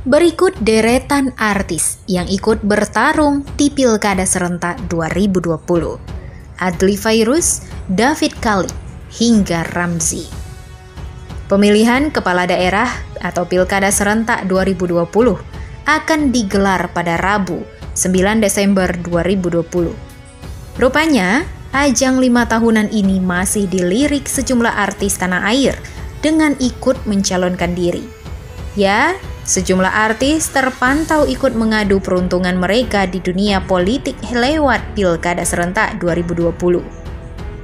Berikut deretan artis yang ikut bertarung di Pilkada Serentak 2020. Adly Fairuz, David Khalid, hingga Ramzy. Pemilihan kepala daerah atau Pilkada Serentak 2020 akan digelar pada Rabu, 9 Desember 2020. Rupanya, ajang 5 tahunan ini masih dilirik sejumlah artis tanah air dengan ikut mencalonkan diri. Ya, sejumlah artis terpantau ikut mengadu peruntungan mereka di dunia politik lewat Pilkada Serentak 2020.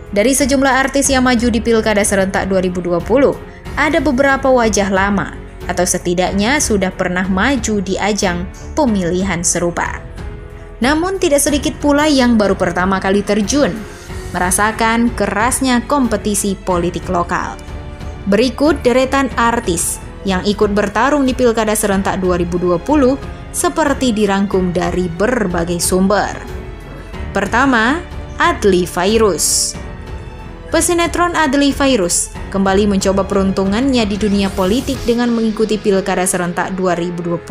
Dari sejumlah artis yang maju di Pilkada Serentak 2020, ada beberapa wajah lama atau setidaknya sudah pernah maju di ajang pemilihan serupa. Namun tidak sedikit pula yang baru pertama kali terjun, merasakan kerasnya kompetisi politik lokal. Berikut deretan artis yang ikut bertarung di Pilkada Serentak 2020 seperti dirangkum dari berbagai sumber. Pertama, Adly Fairuz. Pesinetron Adly Fairuz kembali mencoba peruntungannya di dunia politik dengan mengikuti Pilkada Serentak 2020.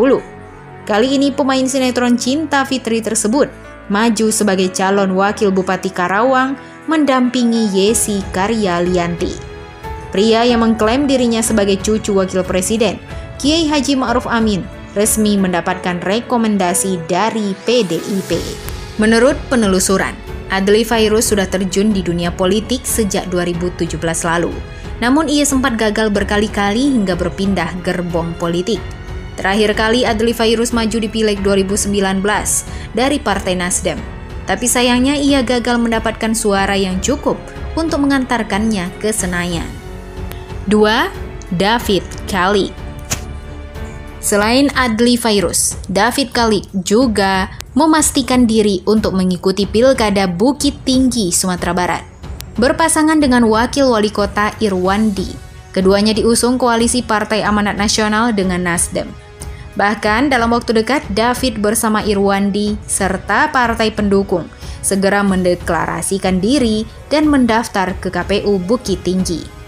Kali ini pemain sinetron Cinta Fitri tersebut maju sebagai calon wakil Bupati Karawang mendampingi Yesi Karyalianti. Pria yang mengklaim dirinya sebagai cucu wakil presiden, Kiai Haji Ma'ruf Amin, resmi mendapatkan rekomendasi dari PDIP. Menurut penelusuran, Adly Fairuz sudah terjun di dunia politik sejak 2017 lalu. Namun ia sempat gagal berkali-kali hingga berpindah gerbong politik. Terakhir kali Adly Fairuz maju di Pileg 2019 dari Partai Nasdem. Tapi sayangnya ia gagal mendapatkan suara yang cukup untuk mengantarkannya ke Senayan. 2. David Khalid. Selain Adly Fairuz, David Khalid juga memastikan diri untuk mengikuti Pilkada Bukit Tinggi, Sumatera Barat. Berpasangan dengan Wakil Wali Kota Irwandi, keduanya diusung koalisi Partai Amanat Nasional dengan Nasdem. Bahkan dalam waktu dekat, David bersama Irwandi serta partai pendukung segera mendeklarasikan diri dan mendaftar ke KPU Bukit Tinggi.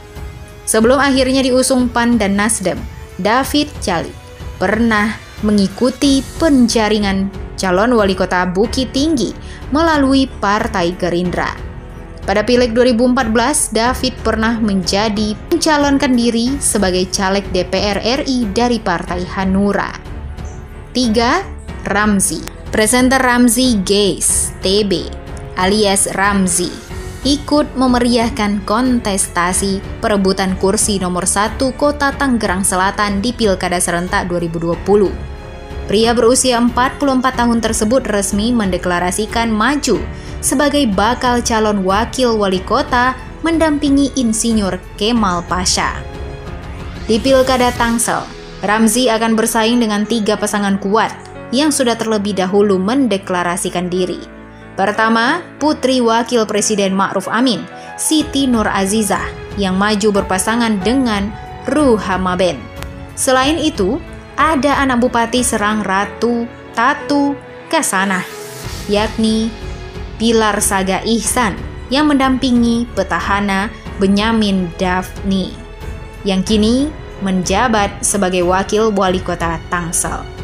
Sebelum akhirnya diusung PAN dan Nasdem, David Khalid pernah mengikuti penjaringan calon wali kota Bukit Tinggi melalui Partai Gerindra. Pada Pileg 2014, David pernah mencalonkan diri sebagai caleg DPR RI dari Partai Hanura. 3. Ramzy. Presenter Ramzy Guys TB alias Ramzy ikut memeriahkan kontestasi perebutan kursi nomor 1 Kota Tangerang Selatan di Pilkada Serentak 2020. Pria berusia 44 tahun tersebut resmi mendeklarasikan maju sebagai bakal calon wakil wali kota mendampingi Insinyur Kemal Pasha. Di Pilkada Tangsel, Ramzy akan bersaing dengan 3 pasangan kuat yang sudah terlebih dahulu mendeklarasikan diri. Pertama, Putri Wakil Presiden Ma'ruf Amin, Siti Nur Azizah, yang maju berpasangan dengan Ruhama Ben. Selain itu, ada anak Bupati Serang Ratu Tatu Kasanah, yakni Pilar Saga Ihsan, yang mendampingi petahana Benyamin Daphni, yang kini menjabat sebagai Wakil Wali Kota Tangsel.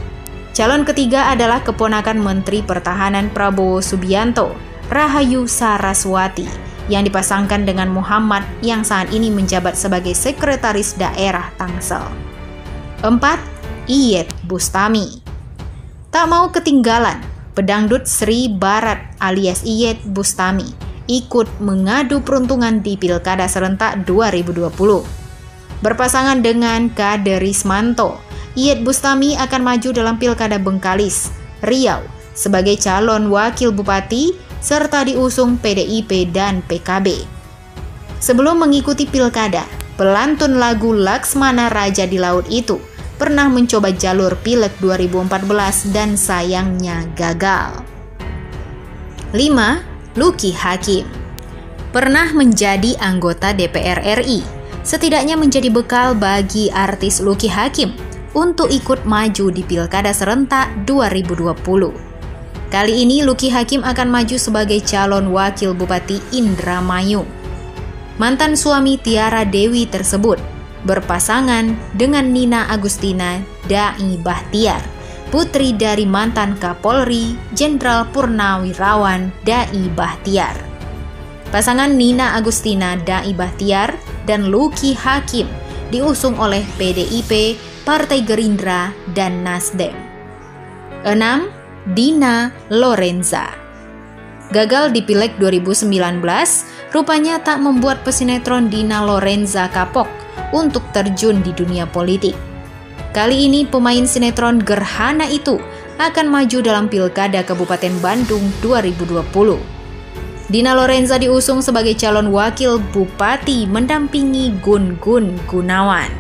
Calon ketiga adalah keponakan Menteri Pertahanan Prabowo Subianto, Rahayu Saraswati, yang dipasangkan dengan Muhammad yang saat ini menjabat sebagai Sekretaris Daerah Tangsel. 4. Iyeth Bustami. Tak mau ketinggalan, pedangdut Sri Barat alias Iyeth Bustami ikut mengadu peruntungan di Pilkada Serentak 2020. Berpasangan dengan Kade Rismanto, Iyeth Bustami akan maju dalam Pilkada Bengkalis, Riau, sebagai calon wakil bupati serta diusung PDIP dan PKB. Sebelum mengikuti pilkada, pelantun lagu Laksmana Raja di Laut itu pernah mencoba jalur Pileg 2014 dan sayangnya gagal. 5. Lucky Hakim. Pernah menjadi anggota DPR RI, setidaknya menjadi bekal bagi artis Lucky Hakim untuk ikut maju di Pilkada Serentak 2020. Kali ini Lucky Hakim akan maju sebagai calon wakil Bupati Indramayu. Mantan suami Tiara Dewi tersebut berpasangan dengan Nina Agustina Dai Bahtiar, putri dari mantan Kapolri Jenderal Purnawirawan Dai Bahtiar. Pasangan Nina Agustina Dai Bahtiar dan Luki Hakim diusung oleh PDIP, Partai Gerindra, dan Nasdem. 6. Dina Lorenza. Gagal di Pileg 2019, rupanya tak membuat pesinetron Dina Lorenza kapok untuk terjun di dunia politik. Kali ini pemain sinetron Gerhana itu akan maju dalam Pilkada Kabupaten Bandung 2020. Dina Lorenza diusung sebagai calon wakil bupati mendampingi Gun Gun Gunawan.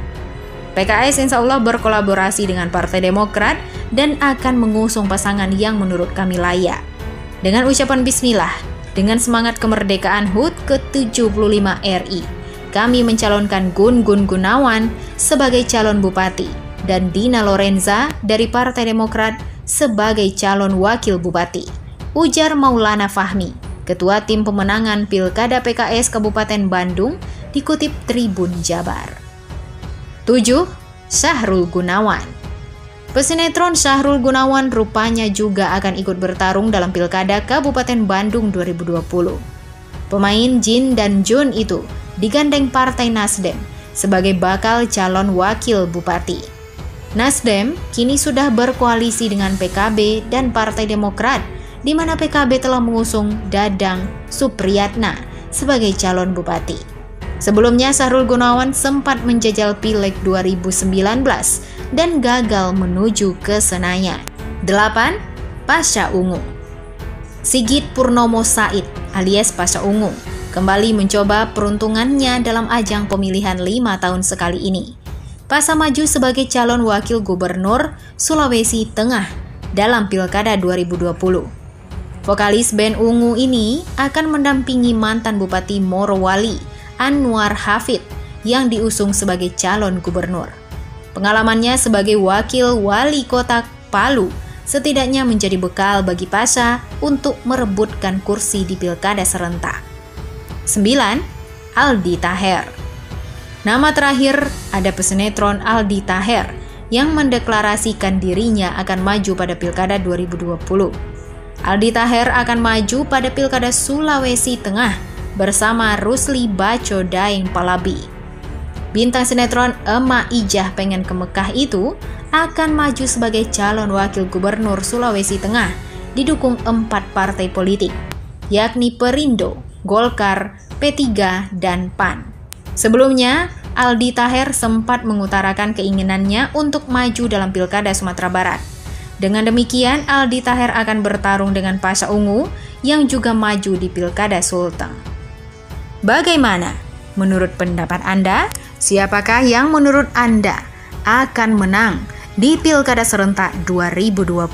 PKS insya Allah berkolaborasi dengan Partai Demokrat dan akan mengusung pasangan yang menurut kami layak. Dengan ucapan bismillah, dengan semangat kemerdekaan HUT ke-75 RI, kami mencalonkan Gun Gun Gunawan sebagai calon bupati dan Dina Lorenza dari Partai Demokrat sebagai calon wakil bupati, ujar Maulana Fahmi, Ketua Tim Pemenangan Pilkada PKS Kabupaten Bandung, dikutip Tribun Jabar. 7. Syahrul Gunawan. Pesinetron Syahrul Gunawan rupanya juga akan ikut bertarung dalam Pilkada Kabupaten Bandung 2020. Pemain Jin dan Jun itu digandeng Partai Nasdem sebagai bakal calon wakil bupati. Nasdem kini sudah berkoalisi dengan PKB dan Partai Demokrat, di mana PKB telah mengusung Dadang Supriyatna sebagai calon bupati. Sebelumnya Syahrul Gunawan sempat menjajal Pileg 2019 dan gagal menuju ke Senayan. 8. Pasha Ungu. Sigit Purnomo Said alias Pasha Ungu kembali mencoba peruntungannya dalam ajang pemilihan 5 tahun sekali ini. Pasha maju sebagai calon wakil gubernur Sulawesi Tengah dalam Pilkada 2020. Vokalis band Ungu ini akan mendampingi mantan Bupati Morowali Anwar Hafid yang diusung sebagai calon gubernur. Pengalamannya sebagai wakil wali kota Palu setidaknya menjadi bekal bagi Pasha untuk merebutkan kursi di Pilkada serentak. 9. Aldi Taher. Nama terakhir ada pesinetron Aldi Taher yang mendeklarasikan dirinya akan maju pada Pilkada 2020. Aldi Taher akan maju pada Pilkada Sulawesi Tengah bersama Rusli Baco Daeng Palabi. Bintang sinetron Emak Ijah Pengen ke Mekah itu akan maju sebagai calon wakil gubernur Sulawesi Tengah didukung 4 partai politik, yakni Perindo, Golkar, P3, dan PAN. Sebelumnya, Aldi Taher sempat mengutarakan keinginannya untuk maju dalam Pilkada Sumatera Barat. Dengan demikian, Aldi Taher akan bertarung dengan Pasha Ungu yang juga maju di Pilkada Sulteng. Bagaimana menurut pendapat Anda? Siapakah yang menurut Anda akan menang di Pilkada Serentak 2020?